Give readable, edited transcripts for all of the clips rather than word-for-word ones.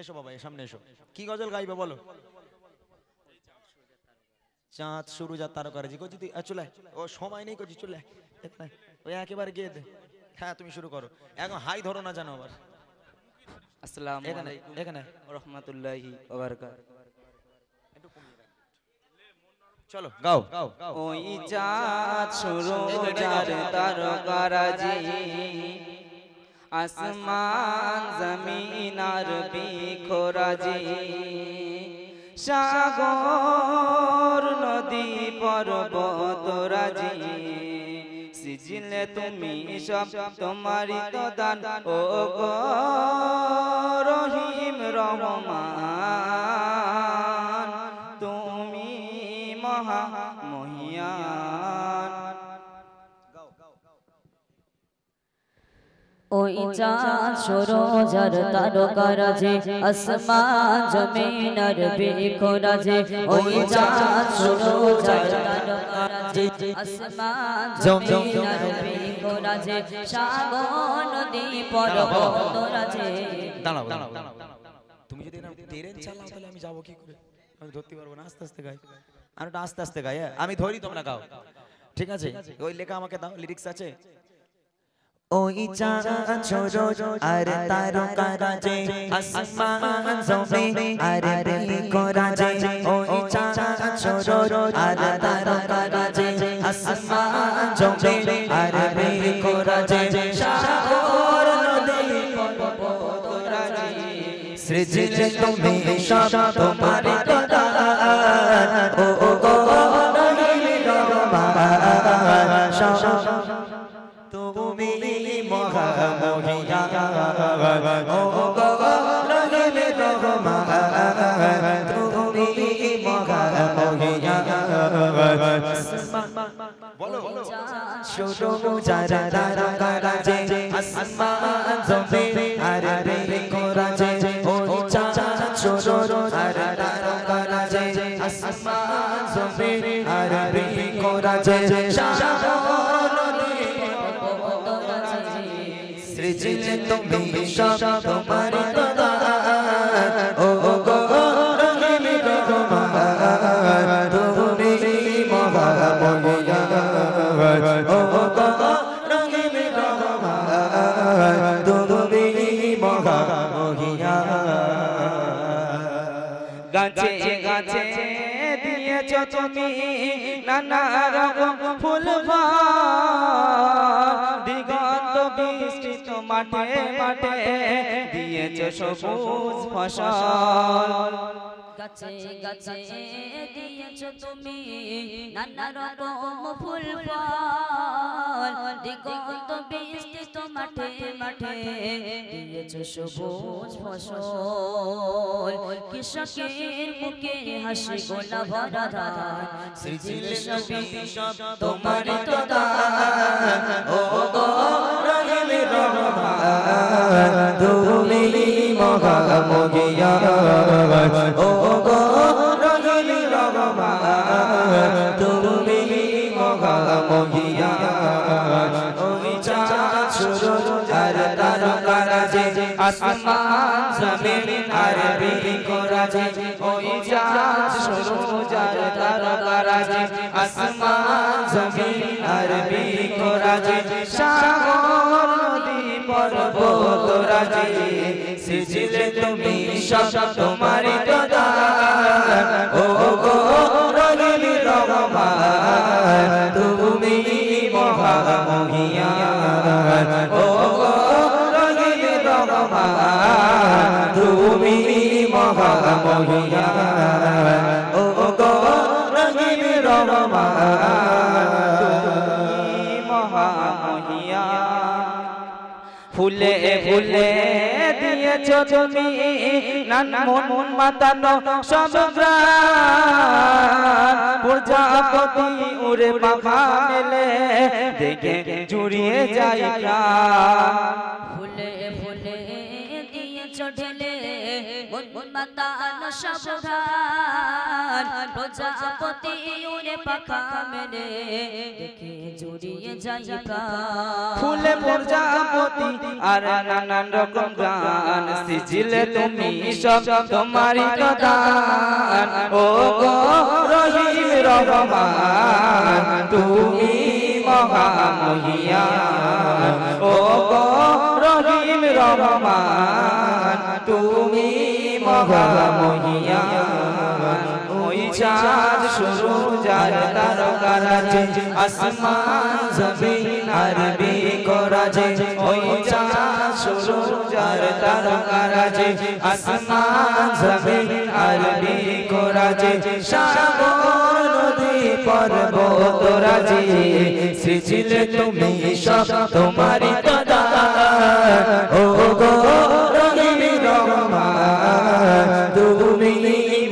এসো বাবা, সামনে এসো। কি গজল গাইবে বলো? চাঁদ শুরু যা তারকারাজি করছি তুই চলে, ও সময় নেই করছি, চলে ওই একেবারে গিয়ে দে। হ্যাঁ তুমি শুরু করো, এখন হাই ধরো না জানো আবার। আসসালামু এখানে আলাইকুম এখানে ওয়া রাহমাতুল্লাহি ওয়া বারাকাতুহু। চলো গাও। ওই চাঁদ শুরু যার তারকারাজি, আসমান জমিন আর বিখরাজি, সাগর নদী পর্বত রাজি, সিজিলে তুমি সব তোমারই তো দান ও গো রহিম রহমান, তুমি মহা মহিয়ান। ওই চাঁদ সূরজ আর তারকারাজি, আসমান জমিন আর বিখরাজি, ওই চাঁদ সূরজ আর তারকারাজি, আসমান জমিন আর বিখরাজি, সাগর নদী পর্বত রাজি। দাঁড়াও দাঁড়াও, তুমি যদি না ট্রেন চালাও তাহলে আমি যাবো কি করে? আমি ধরতে পারবো না, আস্তে আস্তে গাই, আর ওটা আস্তে আস্তে গাই। আমি ধরি, তোমরা গাও, ঠিক আছে? ওই লেখা আমাকে দাও, লিরিক্স আছে। ওই চাঁদ সূরজ আর তারকারাজি, আসমান জমিন আর বিখরাজি, ওই চাঁদ সূরজ আর তারকারাজি, আসমান জমিন আর বিখরাজি, সাগর নদী পর্বত রাজি, সৃজিলে তুমি সব তোমারই তো দান ও গো রহিম রহমান, তুমি মহা মহিয়ান ও গো রহিম রহমান, তুমি মহা মহিয়ান। বলো শুরু যার তারকারাজি, আসমান জমিন আর বিখরাজি, ওই চাঁদ সূরজ আর তারকারাজি, আসমান জমিন আর বিখরাজি, সাগর নদী পর্বত রাজি, সৃজিলে তুমি সব তোমারই তো দান ও গো রহিম রহমান, তুমি মহা মহিয়ান ও গো রহিম রহমান, তুমি মহা মহিয়ান। গাছে গাছে দিয়েছ তুমি নানা রকম ফুল ফল, দিগন্ত বিস্তৃত মাঠে মাঠে দিয়েছ সবুজ ফসল। গাছে গাছে দিয়েছ তুমি নানা রকম ফুল ফল, দিগন্ত বিস্তৃত মাঠে মাঠে দিয়েছ সবুজ ফসল, কৃষকের মুখে হাসি গোলা ভরা ধান, সৃজিলে তুমি সব তোমারই তো দান ও গো রহিম রহমান, তুমি মহা মহিয়ান ও গো রহিম রহমান, তুমি মহা মহিয়ান। ওই চাঁদ সূরজ আর তারকারাজি, আসমান জমিন আর বিখরাজি, ওই চাঁদ সূরজ আর তারকারাজি, আসমান জমিন আর বিখরাজি, সাগর নদী পর্বত রাজি, সিজিলে তুমি সব তোমারই তো দান ও গো রহিম রহমান, তুমি মহা মহিয়ান ও গো রহিম রহমান, তুমি মহা মহিয়ান ও গো রহিম রহমান, তুমি মহা মহিয়ান। ফুলে ফুলে দিয়েছ তুমি নানা মন মাতানো সব গ্রাম, প্রজাপতি উড়ে পাখা মেলে দেখে জুড়িয়ে যায় প্রাণ। ফুলে ফুলে দিয়েছ ঢেলে মন মাতানো সাবধান প্রজাপতি উড়ে পাখা মেলে দেখে জড়িয়ে যায় প্রাণ ফুলে প্রজাপতি আর নানান রকম গান সিজিলে তুমি সব তোমারই তো দান ও গো রহিম রহমান তুমি মহামহিয়ান ও গো রহিম রহমান তুমি মহামহিয়ান ওই চাঁদ শুরু যার তারকারাজে আসমান জমিন আরবি করাজে ওই চাঁদ শুরু যার তারকারাজে আসমান জমিন আরবি করাজে সাগর নদী পর্বত রাজে সৃজিলে তুমি সব তোমারই তো দান ও গো রহিম রহমান তুমি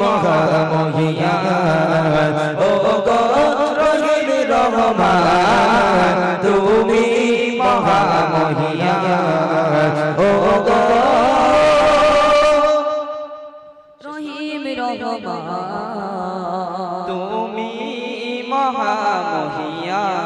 মহামহিয়ান ও গো রহিম রহমান তুমি মহামহিয়ান ও গো রহিম রহমান তুমি মহামহিয়ান